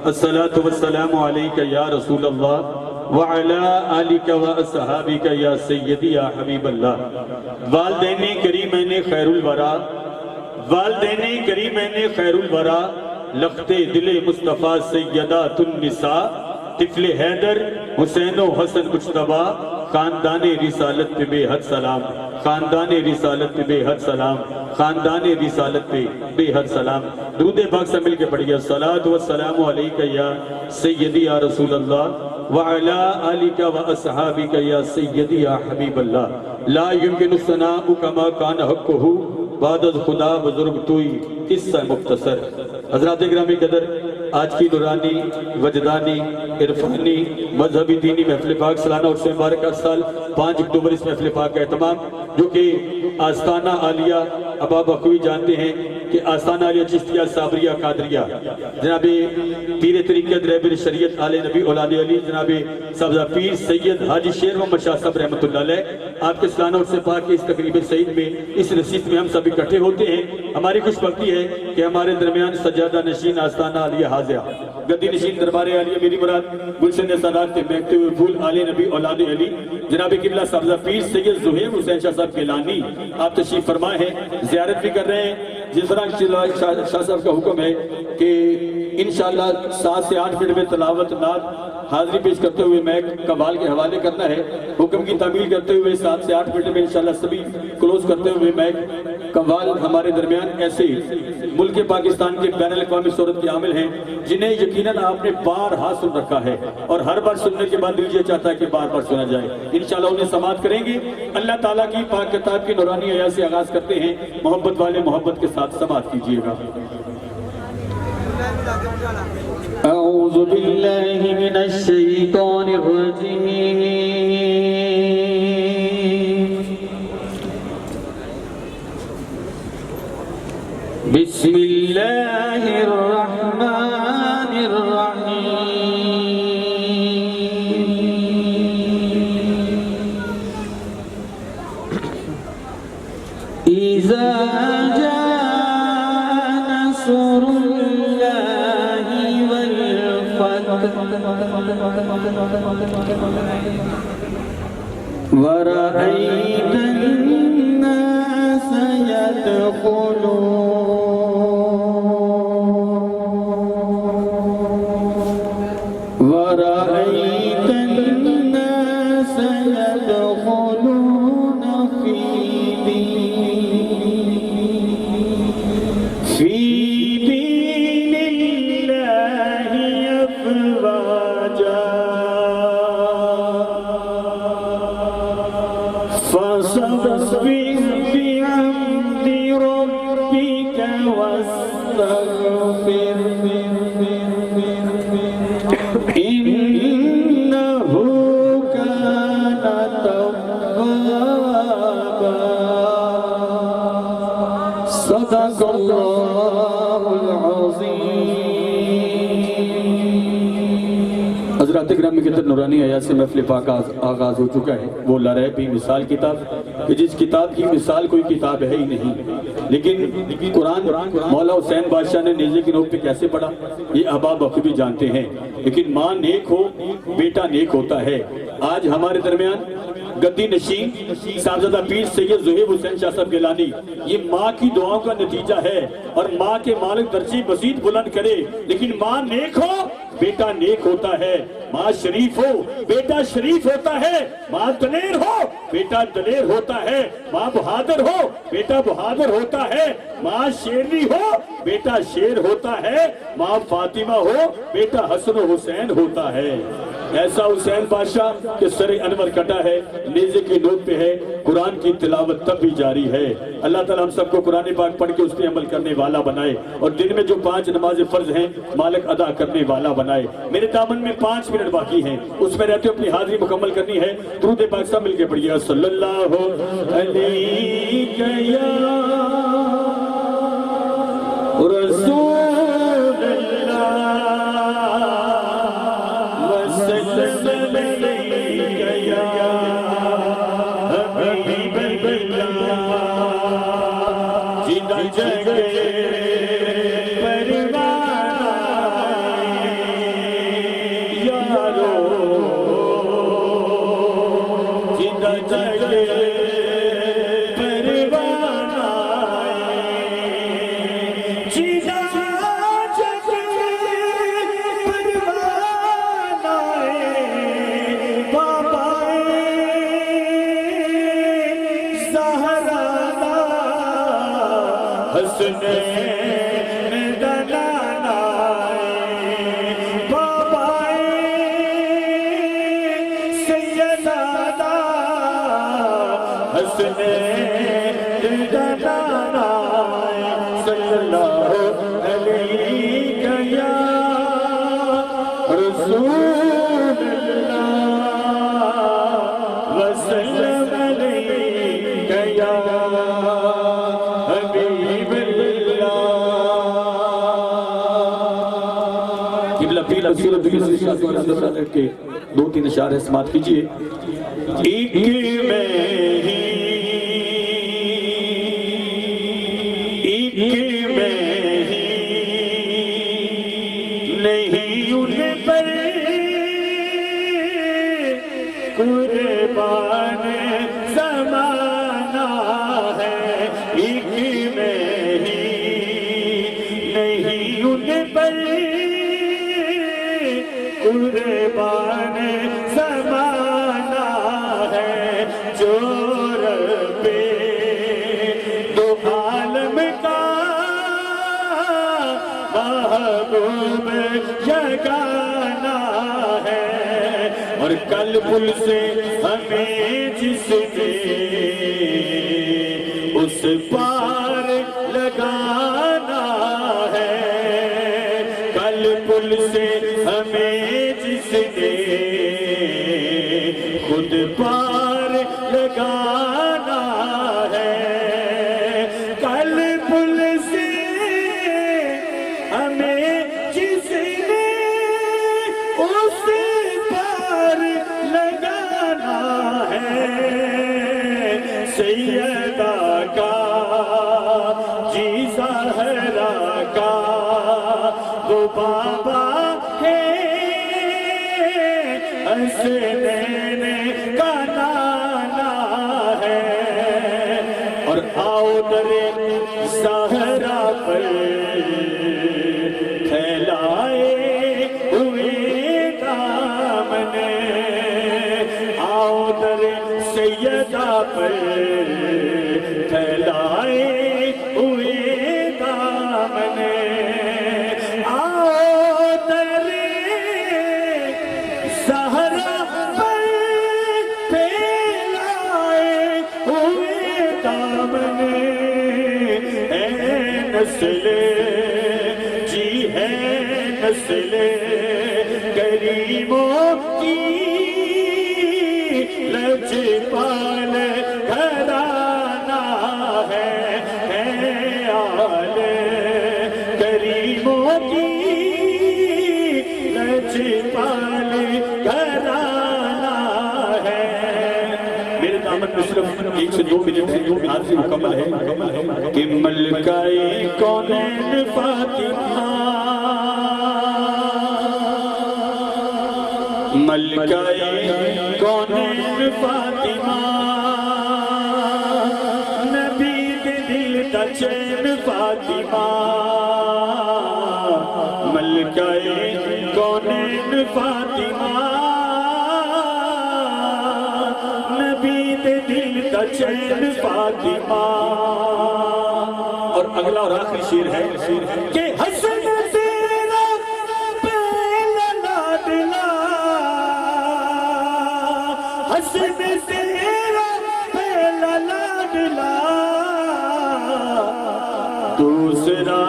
الصلاۃ والسلام علیک یا رسول اللہ وعلی آلک و اصحابک یا سیدی یا حبیب اللہ۔ والدین کریمین خیر الورا، والدین کریمین خیر الورا، لخت دل مصطفیٰ سیدات النساء، طفل حیدر حسین و حسن مجتبیٰ، خاندان رسالت پہ بے حد سلام، خاندان رسالت پہ بے حد سلام، خاندان رسالت پہ بے حد سلام۔ درود پاک سے مل کے پڑھیے الصلاۃ والسلام علیک یا سیدی یا رسول اللہ وعلی آلک و اصحابک یا سیدی یا حبیب اللہ۔ لا یمکن الثناء کما کان حقہ بعد از خدا بزرگ توئی، قصہ مختصر۔ حضرات گرامی قدر، آج کی نورانی وجدانی عرفانی مذہبی دینی محفل پاک سالانہ عرس مبارک ہر سال 5 اکتوبر اس محفل پاک کا اہتمام، جو کہ آستانہ عالیہ ابا بخوی جانتے ہیں کہ آستانہ عالیہ چشتیہ صابریہ قادریہ، جناب پیر طریقت رہبر شریعت آل نبی اولاد علی جناب صاحبزادہ پیر سید حاجی شیر محمد شاہ صاحب رحمۃ اللہ علیہ، آپ کے سالانہ عرس پاک کے اس تقریب سعید میں اس نشست میں ہم سب اکٹھے ہوتے ہیں۔ ہماری خوش بختی ہے کہ ہمارے درمیان سجادہ نشین آستانہ عالیہ حاضرہ، گدی نشین دربار عالیہ میری مراد گلشن سادات کے مہکتے ہوئے پھول آل نبی اولاد علی جناب قبلہ صاحبزادہ پیر سید زہیر حسین شاہ صاحب گیلانی، آپ تشریف فرمائے ہیں، زیارت بھی کر رہے ہیں۔ جس طرح شاہ صاحب کا حکم ہے کہ انشاءاللہ 7 سے 8 منٹ میں تلاوت نعت حاضری پیش کرتے ہوئے میں قوال کے حوالے کرنا ہے، حکم کی تعمیل کرتے ہوئے 7 سے 8 منٹ میں انشاءاللہ سبھی کلوز کرتے ہوئے میں قوال ہمارے درمیان ایسے ملک پاکستان کے بین الاقوامی صورت کے عامل ہیں جنہیں یقیناً آپ نے بارہا سن رکھا ہے اور ہر بار سننے کے بعد دل یہ چاہتا ہے کہ بار بار سنا جائے۔ انشاءاللہ انہیں سماعت کریں گے۔ اللہ تعالیٰ کی پاک کتاب کی نورانی آیات سے آغاز کرتے ہیں، محبت والے محبت کے ساتھ سماعت کیجیے گا۔ اعوذ باللہ من الشیطان الرجیم، بسم اللہ الرحمن الرحیم، اذا جاء نصر اللہ والفتح ورأيت الناس يدخلون ورأيت الناس يدخلون في دين الله أفواجا فسبح بحمد ربك واستغفر إنه كان توابا صدق اللہ العظیم۔ حضرات گرامی کی طرف نورانی آیات سے محفل پاک آغاز ہو چکا ہے۔ وہ لا رہے بھی مثال کتاب، کہ جس کتاب کی مثال کوئی کتاب ہے ہی نہیں، لیکن قرآن مولا حسین بادشاہ نے نیزے کی نوک پہ کیسے پڑھا یہ آبا بخوبی جانتے ہیں، لیکن ماں نیک ہو بیٹا نیک ہوتا ہے۔ آج ہمارے درمیان گدی نشین صاحبزادہ پیر سید زہیر حسین شاہ صاحب گیلانی، یہ ماں کی دعاؤں کا نتیجہ ہے، اور ماں کے مالک درجے مزید بلند کرے، لیکن ماں نیک ہو بیٹا نیک ہوتا ہے، ماں شریف ہو بیٹا شریف ہوتا ہے، ماں دلیر ہو بیٹا دلیر ہوتا ہے، ماں بہادر ہو بیٹا بہادر ہوتا ہے، ماں شیرنی ہو بیٹا شیر ہوتا ہے، ماں فاطمہ ہو بیٹا حسن و حسین ہوتا ہے۔ ایسا حسین بادشاہ کہ سر انور کٹا ہے، نیزے کی نوک پہ ہے، قرآن کی تلاوت تب بھی جاری ہے۔ اللہ تعالیٰ ہم سب کو قرآن پاک پڑھ کے اس پہ عمل کرنے والا بنائے، اور دن میں جو 5 نماز فرض ہیں مالک ادا کرنے والا بنائے۔ میرے دامن میں 5 منٹ باقی ہیں، اس میں رہتے اپنی حاضری مکمل کرنی ہے۔ درود پاک سب مل کے پڑھیے صلی اللہ علیہ رسول اللہ علیہ یا رسول اللہ وسلم علیہ یا حبیب اللہ۔ قبلہ پیر سورۃ النساء کے 2-3 اشعار سماعت کیجئے۔ ایک میں ہی نہیں ان پر قربان زمانہ ہے، ایک میں ہی نہیں ان پر قربان زمانہ ہے، جو رب دو عالم کا محبوب یگانہ ہے، اور کل پل سے ہمیں جس نے اس پار لگانا ہے، کل پل سے ہمیں جس نے خود پار لگانا ہے، کل پل سے ہمیں جس نے اس پار لگانا ہے، سیدہ کا جی زہرا کا وہ بابا ہے، حسنین کا نانا ہے، اور آؤ در زہرا پر پھیلائے ہوئے دامن، آؤ در سیدہ پر پھیلائے ہوئے دامن، آؤ در زہرا پر پھیلائے ہوئے دامن، اے نسل جی ہے نسل کریموں کی لجپال گھرانہ ہے، آل کریموں کی لجپال گھرانہ ہے۔ میرے دامن میں صرف 1 سے 2 منٹ سے مکمل ہے کہ ملکہ کونین فاطمہ، ملکہ کونین فاطمہ، نبی کے دل کا چین فاطمہ، ملکہ کونین فاطمہ، نبی کے دل کا چین فاطمہ۔ اور اگلا اور آخری شعر ہے کہ حسن تیرا پہلا لاڈلا، حسن تیرا پہلا لاڈلا، دوسرا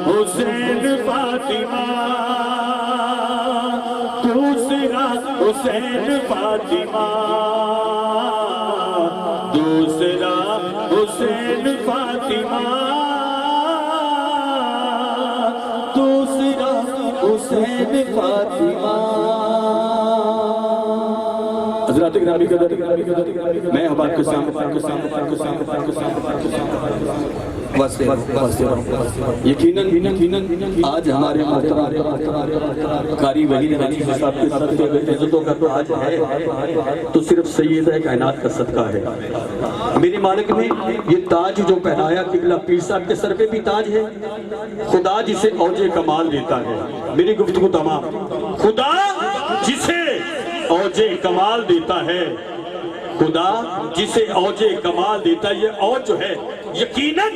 حسین فاطمہ، دوسرا حسین فاطمہ، دوسرا حسین فاطمہ، دوسرا حسین فاطمہ۔ حضرات گرامی قدر، میں اب آپ کے سامنے یقیناً آج ہمارے محترم قاری وحید حنیف صاحب کے صدقے عزتوں کا تاج ہے تو صرف سیدہ کائنات کا صدقہ ہے۔ میری مالک نے یہ تاج جو پہنایا قبلہ پیر صاحب کے سر پہ بھی تاج ہے، خدا جسے اوج کمال دیتا ہے۔ میری گفتگو تمام، خدا جسے اوج کمال دیتا ہے، خدا جسے اوج کمال دیتا ہے، یہ اوج جو ہے یقیناً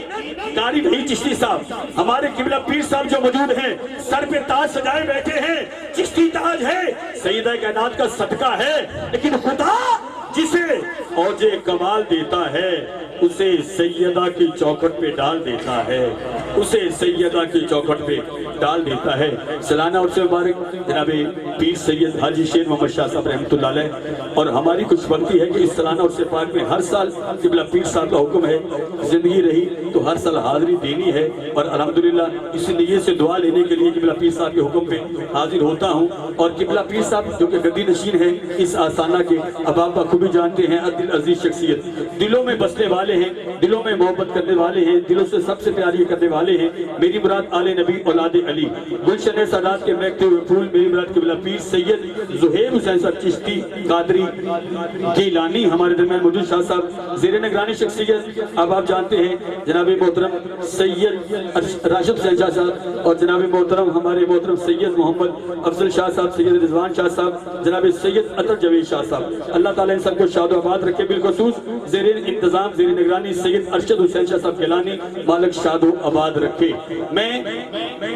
قاری وحید چشتی صاحب ہمارے قبلہ پیر صاحب جو موجود ہیں، سر پہ تاج سجائے بیٹھے ہیں، چشتی تاج ہے، سیدہ کائنات کا صدقہ ہے، لیکن خدا جسے اوج کمال دیتا ہے، اسے سیدہ کی چوکھٹ پہ ڈال دیتا ہے، اسے سیدہ کی چوکھٹ پہ ڈال دیتا ہے۔ سالانہ عرس مبارک جناب پیر سید حاجی شیر محمد شاہ صاحب رحمۃ اللہ علیہ، اور ہماری خوش بختی ہے کہ اس سالانہ عرس پاک میں ہر سال قبلہ پیر صاحب کا حکم ہے، زندگی رہی تو ہر سال حاضری دینی ہے، اور الحمدللہ اس نیت سے دعا لینے کے لیے قبلہ پیر صاحب کے حکم پہ حاضر ہوتا ہوں۔ اور قبلہ پیر صاحب جو کہ گدی نشین ہیں اس آستانہ کے، اب آپ بخوبی جانتے ہیں، دل عزیز شخصیت، دلوں میں بسنے والے ہیں، دلوں میں محبت کرنے والے ہیں، دلوں سے سب سے پیاری کرنے والے ہیں۔ میری مراد آل نبی اولاد علی، گلشن سادات کے مہکتے ہوئے پھول، میری مراد قبلہ پیر سید زہیر حسین صاحب چشتی قادری گیلانی ہمارے درمیان موجود شاہ صاحب زیر نگرانی شخصیت۔ اب آپ جانتے ہیں جناب محترم سید راشد حسین شاہ صاحب، اور جناب محترم ہمارے محترم سید محمد افضل شاہ صاحب، سید رضوان شاہ صاحب، جناب سید عطر جوید شاہ صاحب، اللہ تعالیٰ ان سب کو شاد و آباد رکھے۔ بالخصوص زیر انتظام زیر نگرانی سید ارشد حسین شاہ صاحب گیلانی، مالک شاد و آباد رکھے۔ میں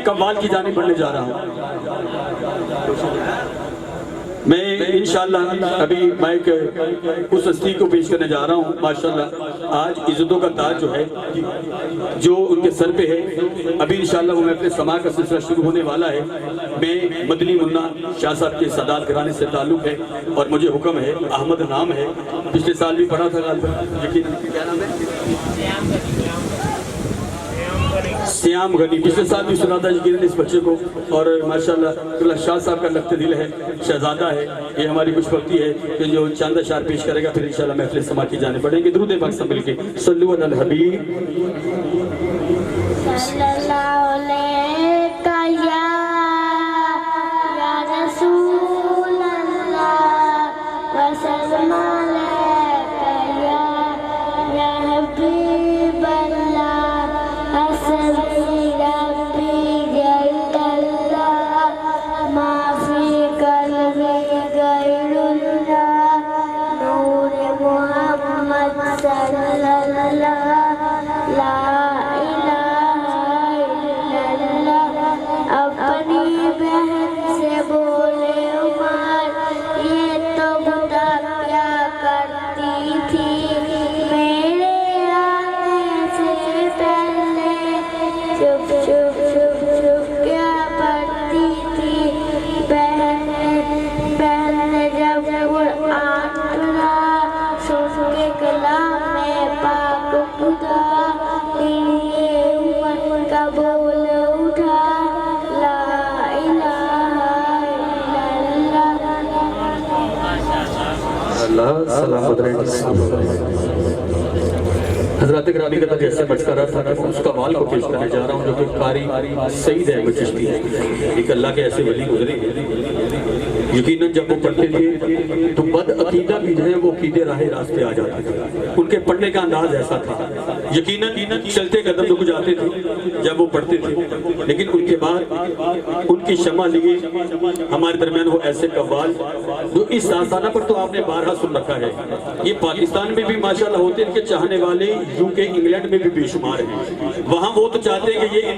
قوال کی جانب بڑھنے جا رہا ہوں۔ میں انشاءاللہ ابھی مائک اس ہستی کو پیش کرنے جا رہا ہوں۔ ماشاءاللہ آج عزتوں کا تاج جو ہے جو ان کے سر پہ ہے، ابھی انشاءاللہ وہ محفل سماع کا سلسلہ شروع ہونے والا ہے۔ میں مدنی منا شاہ صاحب کے سادات گھرانے سے تعلق ہے، اور مجھے حکم ہے، احمد نام ہے، پچھلے سال بھی پڑھا تھا غالباً، یقین کیا نام ہے؟ سیام غنی، پچھلے سال بھی سنا تھا یقیناً اس بچے کو، اور ماشاءاللہ قبلہ شاہ صاحب کا لگتے دل ہے، شہزادہ ہے۔ یہ ہماری خوش بختی ہے کہ جو چاند اشعار پیش کرے گا، پھر انشاءاللہ محفل سماع کی جانب بڑھیں گے۔ درود پاک سب مل کے صلو علی الحبیب صلی اللہ علیہ یا رسول اللہ وسلم علیکہ یا حبیب اللہ، حسبی ربی جل اللہ، ما فی قلبی غیر اللہ، نور محمد صلی اللہ، لا اپنی بہن سے بولے عمر، یہ تو بتا کیا کرتی تھی میرے آنے سے پہلے، چپ چپ چپ چپ کیا پڑھتی تھی بہن نے جب قرآن پڑھا، سن کے کلام پاک خدا، یہ عمر کا بول اٹھا، اللہ سلامت رہے۔ حضرات گرامی کا جیسے بچ کر رہا تھا کہ اس کا وال کو پیش کرنے جا رہا ہوں، جو کہ قاری سعید ہے چشتی ہے، ایک اللہ کے ایسے ولی گزرے، یقیناً جب وہ پڑھتے تھے تو بد عقیدہ بھی جو ہے وہ عقیدے راہ راست پہ آ جاتے تھے۔ ان کے پڑھنے کا انداز ایسا تھا، یقیناً چلتے قدم رک جاتے تھے جب وہ پڑھتے تھے، لیکن ان کے بعد ان کی شمع لیے ہمارے درمیان وہ ایسے قوال جو اس آستانہ پر تو آپ نے بارہا سن رکھا ہے۔ یہ پاکستان میں بھی ماشاءاللہ ہوتے، ان کے چاہنے والے یو کے انگلینڈ میں بھی بے شمار ہیں، وہاں وہ تو چاہتے ہیں کہ یہ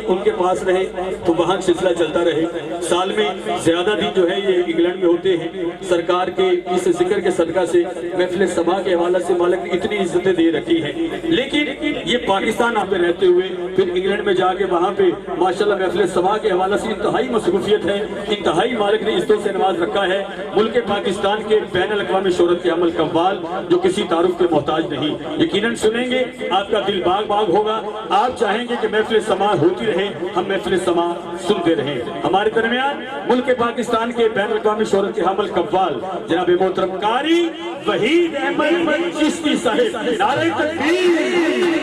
ان کے پاس رہے تو وہاں سلسلہ چلتا رہے۔ سال میں زیادہ دن جو ہے یہ انگلینڈ میں ہوتے ہیں۔ سرکار کے اس ذکر کے صدقہ سے محفل سماع کے حوالہ سے مالک نے اتنی عزتیں دے رکھی ہیں، لیکن یہ پاکستان آپ میں رہتے ہوئے پھر انگلینڈ میں جا کے وہاں پہ ماشاءاللہ محفل سماع کے حوالہ سے انتہائی مصروفیت ہے، انتہائی مالک نے عزتوں سے نواز رکھا ہے۔ ملک پاکستان کے بین الاقوامی شہرت کے عمل قوال جو کسی تعارف کے محتاج نہیں، یقیناً سنیں گے آپ کا دل باغ باغ ہوگا، آپ چاہیں گے کہ محفل سماع ہوتی رہے، ہم محفل سماع سنتے رہیں۔ ہمارے درمیان ملک پاکستان کے بین الاقوامی شہرت کے حمل قوال جناب محترم قاری وحید احمد چشتی صاحب، نعرہ تکبیر۔